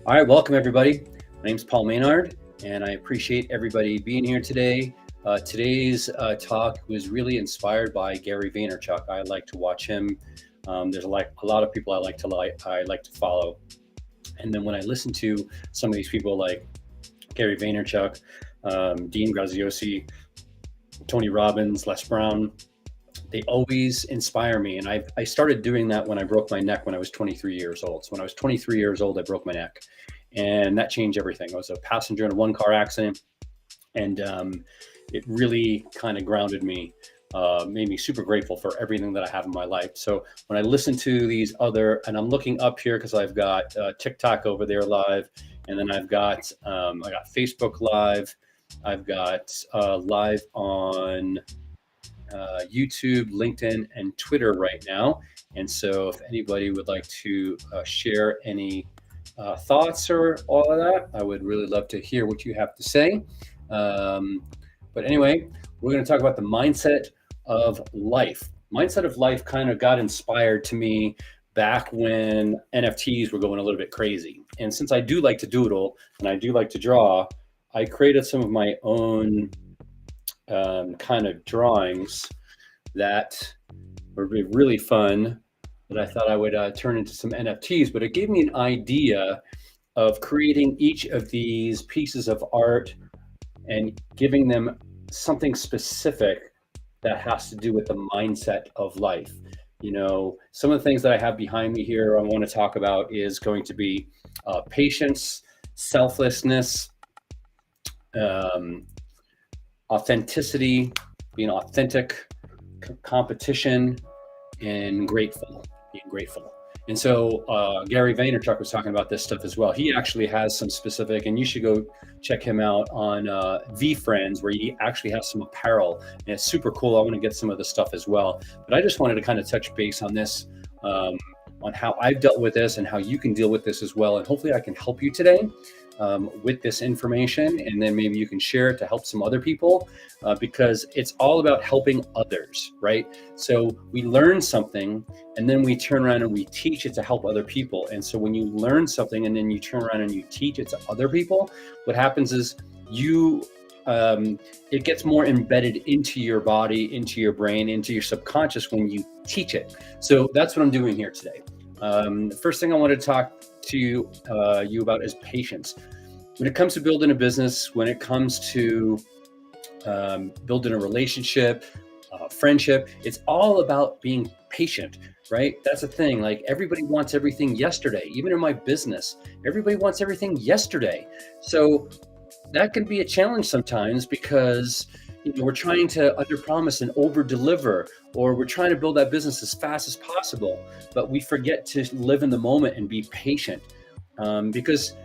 All right, welcome everybody. My name's Paul Maynard, and I appreciate everybody being here today. Today's talk was really inspired by Gary Vaynerchuk. I like to watch him. There's a lot of people I like to follow, and then when I listen to some of these people like Gary Vaynerchuk, Dean Graziosi, Tony Robbins, Les Brown, they always inspire me. And I started doing that when I broke my neck when I was 23 years old. So when I was 23 years old, I broke my neck, and that changed everything. I was a passenger in a one-car accident, and it really kind of grounded me, made me super grateful for everything that I have in my life. So when I listen to these other, and I'm looking up here because I've got TikTok over there live, and then I've got Facebook live, I've got live on YouTube, LinkedIn, and Twitter right now. And so if anybody would like to share any thoughts or all of that, I would really love to hear what you have to say. But anyway, we're going to talk about the mindset of life. Mindset of life kind of got inspired to me back when NFTs were going a little bit crazy. And since I do like to doodle and I do like to draw, I created some of my own kind of drawings that were really fun that I thought I would turn into some NFTs, but it gave me an idea of creating each of these pieces of art and giving them something specific that has to do with the mindset of life. You know, some of the things that I have behind me here I want to talk about is going to be patience, selflessness, authenticity, being authentic, competition, and being grateful. And so Gary Vaynerchuk was talking about this stuff as well. He actually has some specific, and you should go check him out on VFriends, where he actually has some apparel, and it's super cool. I want to get some of the stuff as well. But I just wanted to kind of touch base on this, on how I've dealt with this and how you can deal with this as well. And hopefully I can help you today with this information, and then maybe you can share it to help some other people, because it's all about helping others, right? So we learn something and then we turn around and we teach it to help other people. And so when you learn something and then you turn around and you teach it to other people, what happens is it gets more embedded into your body, into your brain, into your subconscious when you teach it. So that's what I'm doing here today. The first thing I want to talk to you about is patience. When it comes to building a business, when it comes to building a relationship, friendship, it's all about being patient, right? That's the thing. Like, everybody wants everything yesterday. Even in my business, everybody wants everything yesterday. So that can be a challenge sometimes, because we're trying to underpromise and overdeliver, or we're trying to build that business as fast as possible, but we forget to live in the moment and be patient. Because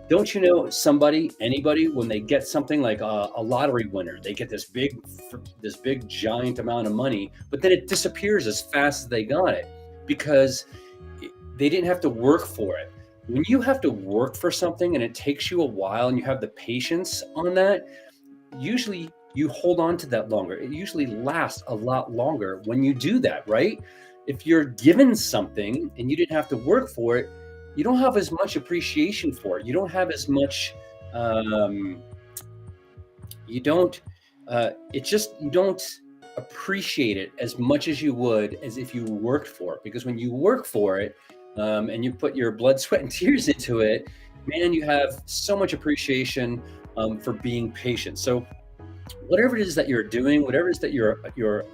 don't you know anybody, when they get something like a lottery winner, they get this big giant amount of money, but then it disappears as fast as they got it, because they didn't have to work for it. When you have to work for something and it takes you a while and you have the patience on that, usually you hold on to that longer. It usually lasts a lot longer when you do that, right? If you're given something and you didn't have to work for it, you don't have as much appreciation for it. You don't have as much, you don't appreciate it as much as you would as if you worked for it. Because when you work for it, and you put your blood, sweat, and tears into it, man, you have so much appreciation for being patient. So whatever it is that you're doing, whatever it is that you're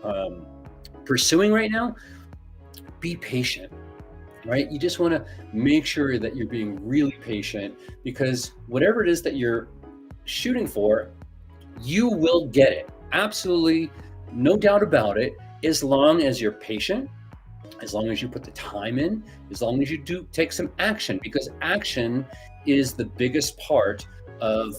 pursuing right now, be patient, right? You just want to make sure that you're being really patient, because whatever it is that you're shooting for, you will get it. Absolutely, no doubt about it, as long as you're patient, as long as you put the time in, as long as you do take some action, because action is the biggest part of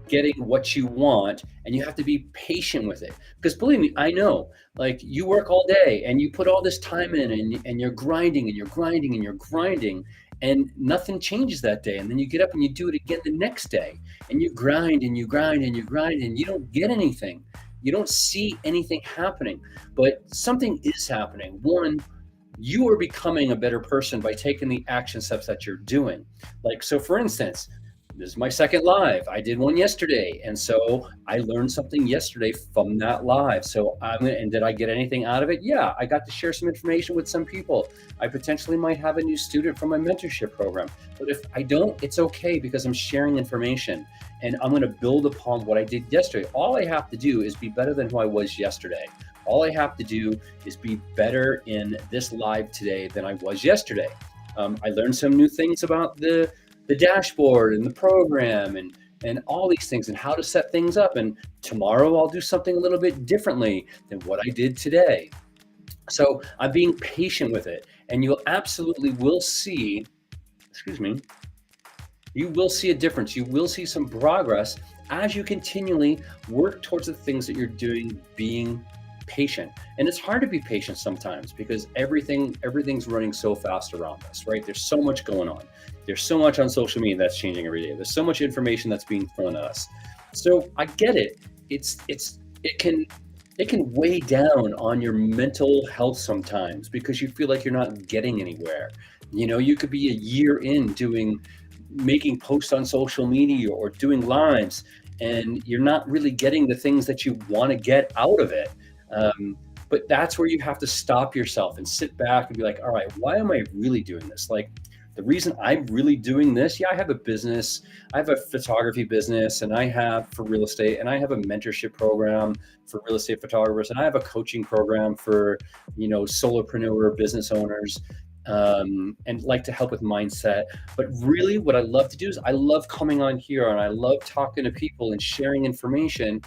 getting what you want, and you have to be patient with it. Because believe me, I know, like, you work all day and you put all this time in, and you're grinding and you're grinding and you're grinding, and nothing changes that day. And then you get up and you do it again the next day, and you grind and you grind and you grind, and you don't get anything. You don't see anything happening, but something is happening. One, you are becoming a better person by taking the action steps that you're doing. Like, so for instance, this is my second live. I did one yesterday. And so I learned something yesterday from that live. So and did I get anything out of it? Yeah, I got to share some information with some people. I potentially might have a new student from my mentorship program. But if I don't, it's okay, because I'm sharing information and I'm going to build upon what I did yesterday. All I have to do is be better than who I was yesterday. All I have to do is be better in this live today than I was yesterday. I learned some new things about the dashboard and the program and all these things and how to set things up. And tomorrow I'll do something a little bit differently than what I did today. So I'm being patient with it, and you absolutely will see, excuse me, you will see a difference. You will see some progress as you continually work towards the things that you're doing, being patient. And it's hard to be patient sometimes because everything's running so fast around us, right? There's so much going on. There's so much on social media that's changing every day. There's so much information that's being thrown at us. So I get it. It can weigh down on your mental health sometimes because you feel like you're not getting anywhere. You know, you could be a year in making posts on social media or doing lives, and you're not really getting the things that you want to get out of it. But that's where you have to stop yourself and sit back and be like, all right, why am I really doing this? Like, the reason I'm really doing this, yeah, I have a business, I have a photography business, and I have for real estate, and I have a mentorship program for real estate photographers, and I have a coaching program for, solopreneur business owners, and like to help with mindset. But really what I love to do is I love coming on here and I love talking to people and sharing information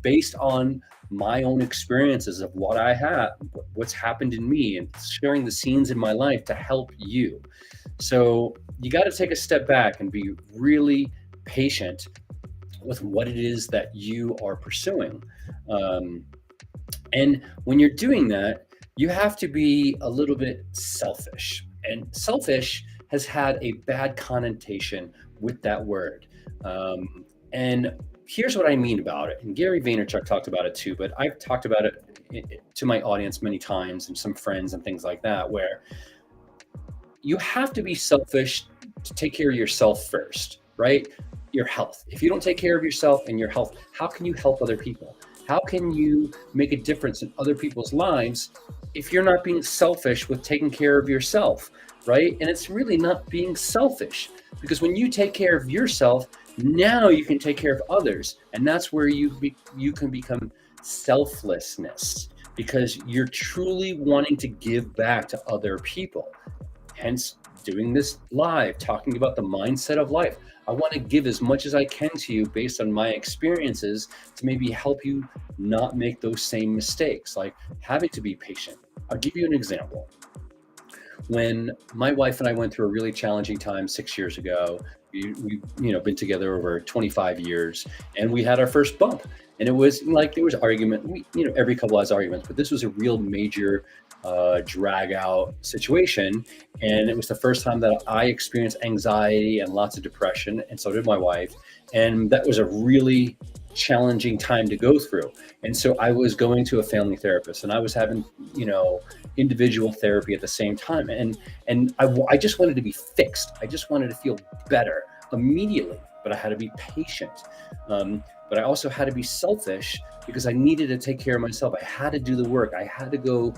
based on my own experiences of what I have, what's happened in me, and sharing the scenes in my life to help you. So you got to take a step back and be really patient with what it is that you are pursuing. And when you're doing that, you have to be a little bit selfish. And selfish has had a bad connotation with that word. And here's what I mean about it. And Gary Vaynerchuk talked about it too, but I've talked about it to my audience many times and some friends and things like that, where you have to be selfish to take care of yourself first, right? Your health. If you don't take care of yourself and your health, how can you help other people? How can you make a difference in other people's lives if you're not being selfish with taking care of yourself, right? And it's really not being selfish, because when you take care of yourself, now you can take care of others. And that's where you can become selflessness, because you're truly wanting to give back to other people. Hence doing this live, talking about the mindset of life. I want to give as much as I can to you based on my experiences to maybe help you not make those same mistakes, like having to be patient. I'll give you an example. When my wife and I went through a really challenging time 6 years ago, we've been together over 25 years, and we had our first bump. And it was like, there was argument. Every couple has arguments, but this was a real major drag out situation. And it was the first time that I experienced anxiety and lots of depression, and so did my wife. And that was a really challenging time to go through. And so I was going to a family therapist, and I was having, individual therapy at the same time. And I just wanted to be fixed. I just wanted to feel better immediately, but I had to be patient. But I also had to be selfish because I needed to take care of myself. I had to do the work. I had to go,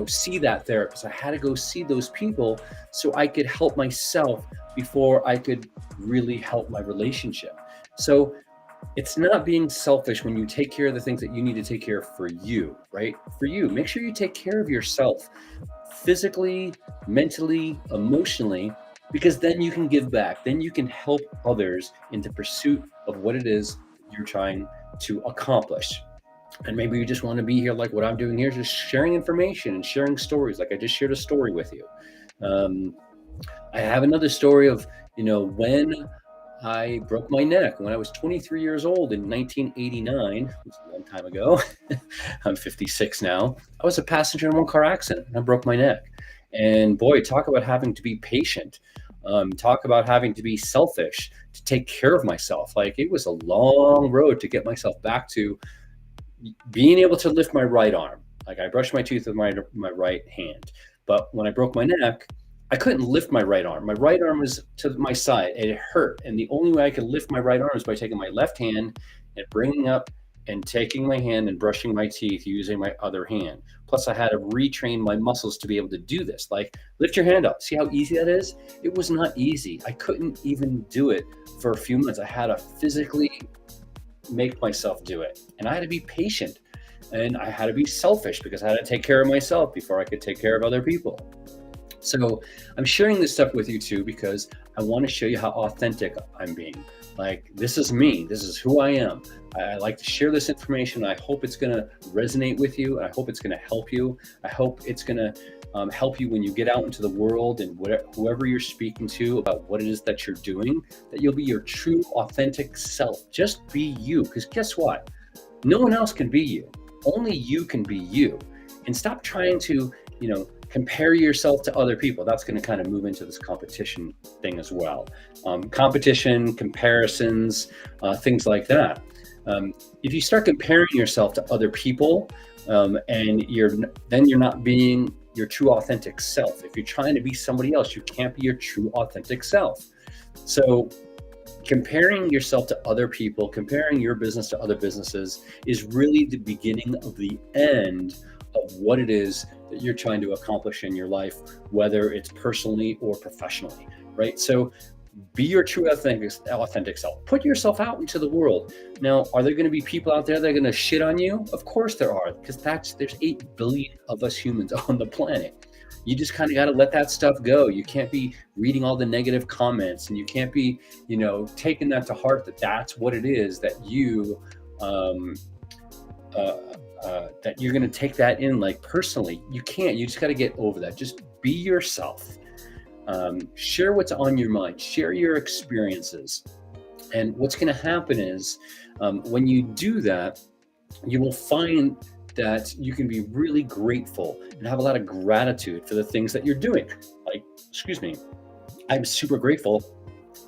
see that therapist. I had to go see those people so I could help myself before I could really help my relationship. So it's not being selfish when you take care of the things that you need to take care of for you, right? For you, make sure you take care of yourself physically, mentally, emotionally, because then you can give back. Then you can help others in the pursuit of what it is you're trying to accomplish. And maybe you just want to be here like what I'm doing here, just sharing information and sharing stories. Like I just shared a story with you. I have another story of, when I broke my neck when I was 23 years old in 1989, which was a long time ago. I'm 56 now. I was a passenger in one car accident and I broke my neck. And boy, talk about having to be patient. Talk about having to be selfish to take care of myself. Like it was a long road to get myself back to being able to lift my right arm. Like I brushed my teeth with my right hand, But when I broke my neck, I couldn't lift my right arm. My right arm was to my side and it hurt. And the only way I could lift my right arm is by taking my left hand and bringing up and taking my hand and brushing my teeth using my other hand. Plus, I had to retrain my muscles to be able to do this. Like, lift your hand up. See how easy that is? It was not easy. I couldn't even do it for a few months. I had to physically make myself do it. And I had to be patient. And I had to be selfish because I had to take care of myself before I could take care of other people. So I'm sharing this stuff with you too because I want to show you how authentic I'm being. Like, this is me. This is who I am. I like to share this information. I hope it's going to resonate with you. I hope it's going to help you. I hope it's going to help you when you get out into the world and whoever you're speaking to about what it is that you're doing, that you'll be your true, authentic self. Just be you. Because guess what? No one else can be you. Only you can be you. And stop trying to, compare yourself to other people. That's going to kind of move into this competition thing as well. Competition, comparisons, things like that. If you start comparing yourself to other people, and you're not being your true authentic self. If you're trying to be somebody else, you can't be your true authentic self. So comparing yourself to other people, comparing your business to other businesses is really the beginning of the end of what it is that you're trying to accomplish in your life, whether it's personally or professionally, right? So be your true authentic self. Put yourself out into the world. Now, are there going to be people out there that are going to shit on you? Of course there are, because there's 8 billion of us humans on the planet. You just kind of got to let that stuff go. You can't be reading all the negative comments, and you can't be, taking that to heart that that's what it is that you, that you're going to take that in like personally. You can't. You just got to get over that. Just be yourself. Share what's on your mind. Share your experiences. And what's going to happen is when you do that, you will find that you can be really grateful and have a lot of gratitude for the things that you're doing. Like, I'm super grateful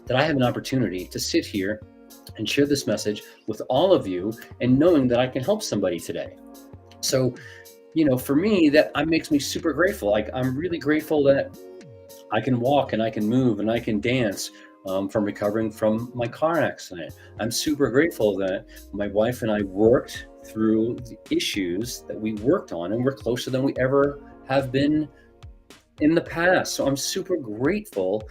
that I have an opportunity to sit here and share this message with all of you and knowing that I can help somebody today. So, for me, that makes me super grateful. Like, I'm really grateful that I can walk and I can move and I can dance from recovering from my car accident. I'm super grateful that my wife and I worked through the issues that we worked on, and we're closer than we ever have been in the past. So I'm super grateful,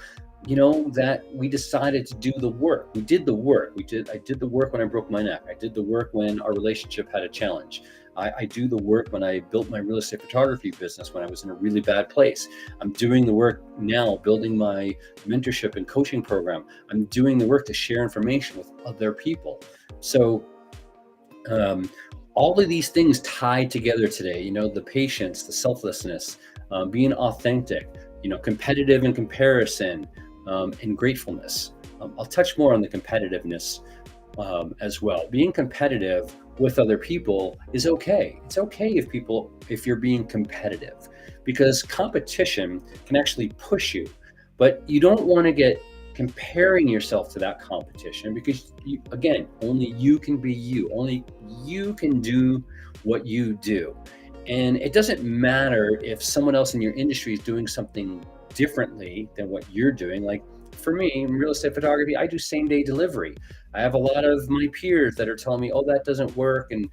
that we decided to do the work. We did the work. I did the work when I broke my neck. I did the work when our relationship had a challenge. I do the work when I built my real estate photography business when I was in a really bad place. I'm doing the work now, building my mentorship and coaching program. I'm doing the work to share information with other people. So all of these things tied together today, the patience, the selflessness, being authentic, competitive in comparison, and gratefulness. I'll touch more on the competitiveness as well. Being competitive with other people is okay. It's okay if you're being competitive, because competition can actually push you, but you don't want to get comparing yourself to that competition, because again, only you can be you. Only you can do what you do. And it doesn't matter if someone else in your industry is doing something differently than what you're doing. Like, for me, in real estate photography, I do same day delivery. I have a lot of my peers that are telling me, oh, that doesn't work. And,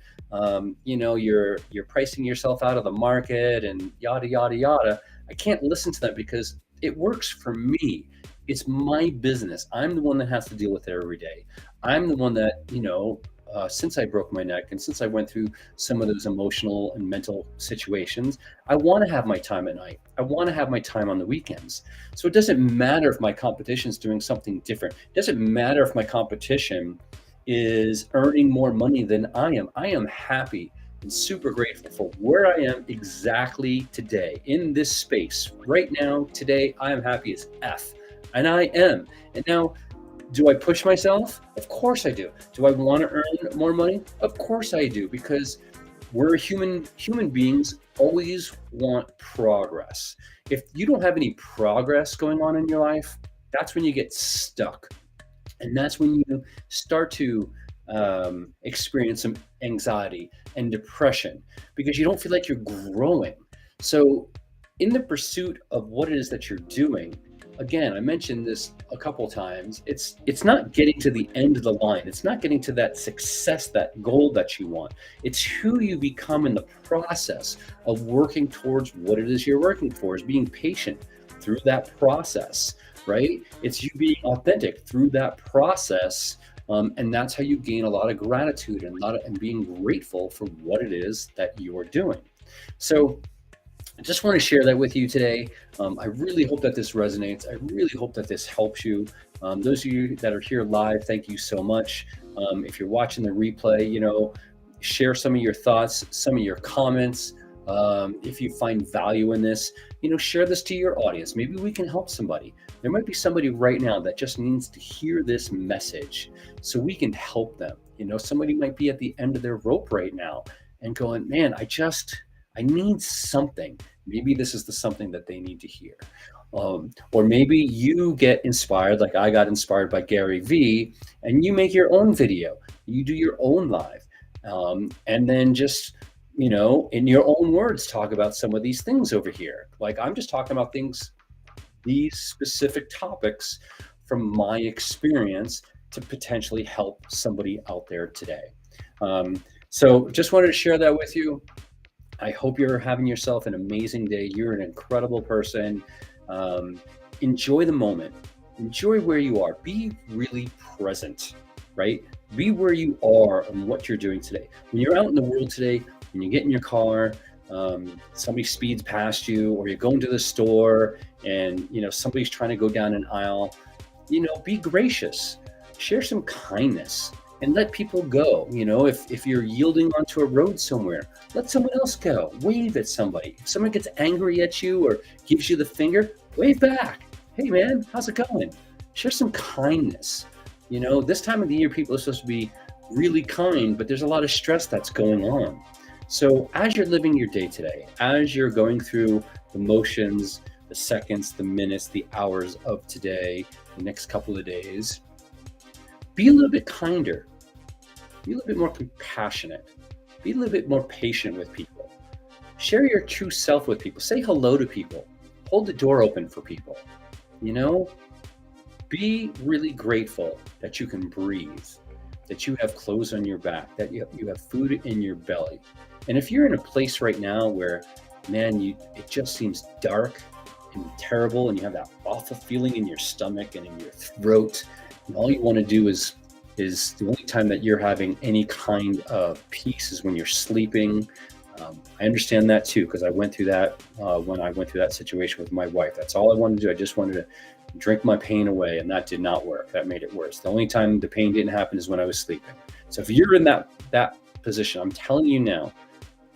you're pricing yourself out of the market and yada, yada, yada. I can't listen to that because it works for me. It's my business. I'm the one that has to deal with it every day. I'm the one that, since I broke my neck and since I went through some of those emotional and mental situations, I want to have my time at night. I want to have my time on the weekends. So it doesn't matter if my competition is doing something different. It doesn't matter if my competition is earning more money than I am. I am happy and super grateful for where I am exactly today in this space. Right now, today, I am happy as F. And I am. And now, do I push myself? Of course I do. Do I want to earn more money? Of course I do, because we're human beings always want progress. If you don't have any progress going on in your life, that's when you get stuck. And that's when you start to experience some anxiety and depression, because you don't feel like you're growing. So in the pursuit of what it is that you're doing, again, I mentioned this a couple times. It's not getting to the end of the line. It's not getting to that success, that goal that you want. It's who you become in the process of working towards what it is you're working for, is being patient through that process, right? It's you being authentic through that process. And that's how you gain a lot of gratitude and being grateful for what it is that you are doing. So I just want to share that with you today. I really hope that this resonates. I really hope that this helps you. Those of you that are here live, thank you so much. If you're watching the replay, share some of your thoughts, some of your comments. If you find value in this, share this to your audience. Maybe we can help somebody. There might be somebody right now that just needs to hear this message so we can help them. Somebody might be at the end of their rope right now and going, man, I need something. Maybe this is the something that they need to hear. Or maybe you get inspired, like I got inspired by Gary Vee, and you make your own video. You do your own live. And then just, in your own words, talk about some of these things over here. Like I'm just talking about these specific topics from my experience to potentially help somebody out there today. So just wanted to share that with you. I hope you're having yourself an amazing day. You're an incredible person. Enjoy the moment. Enjoy where you are. Be really present, right? Be where you are and what you're doing today. When you're out in the world today, when you get in your car, somebody speeds past you, or you're going to the store and somebody's trying to go down an aisle, be gracious. Share some kindness. And let people go. If you're yielding onto a road somewhere, let someone else go. Wave at somebody. If someone gets angry at you or gives you the finger, wave back. Hey man, how's it going? Share some kindness. This time of the year, people are supposed to be really kind, but there's a lot of stress that's going on. So as you're living your day today, as you're going through the motions, the seconds, the minutes, the hours of today, the next couple of days, be a little bit kinder, be a little bit more compassionate, be a little bit more patient with people. Share your true self with people. Say hello to people. Hold the door open for people. Be really grateful that you can breathe, that you have clothes on your back, that you have food in your belly. And if you're in a place right now where, man, it just seems dark and terrible, and you have that awful feeling in your stomach and in your throat, and all you want to do is the only time that you're having any kind of peace is when you're sleeping. I understand that too, because I went through that when I went through that situation with my wife. That's all I wanted to do. I just wanted to drink my pain away, and that did not work. That made it worse. The only time the pain didn't happen is when I was sleeping. So if you're in that position, I'm telling you now,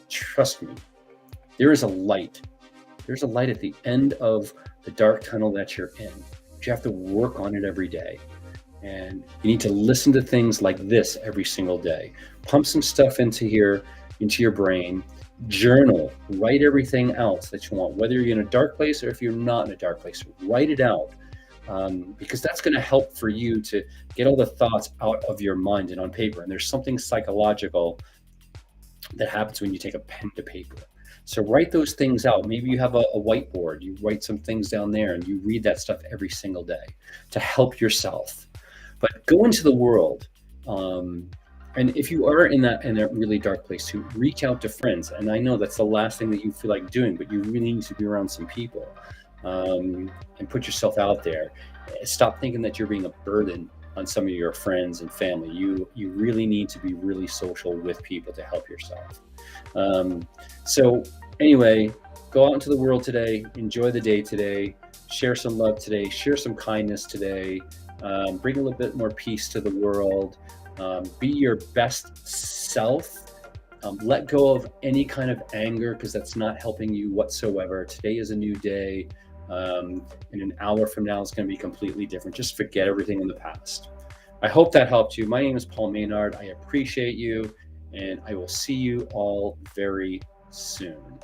trust me, there is a light. There's a light at the end of the dark tunnel that you're in. But you have to work on it every day. And you need to listen to things like this every single day. Pump some stuff into your brain. Journal. Write everything else that you want, whether you're in a dark place or if you're not in a dark place. Write it out, because that's going to help for you to get all the thoughts out of your mind and on paper. And there's something psychological that happens when you take a pen to paper. So write those things out. Maybe you have a whiteboard. You write some things down there and you read that stuff every single day to help yourself. But go into the world. And if you are in that really dark place, to reach out to friends. And I know that's the last thing that you feel like doing, but you really need to be around some people, and put yourself out there. Stop thinking that you're being a burden on some of your friends and family. You really need to be really social with people to help yourself. So anyway, go out into the world today, enjoy the day today, share some love today, share some kindness today, bring a little bit more peace to the world, be your best self, let go of any kind of anger, because that's not helping you whatsoever. Today is a new day. In an hour from now, it's going to be completely different. Just forget everything in the past. I hope that helped you. My name is Paul Maynard. I appreciate you, and I will see you all very soon.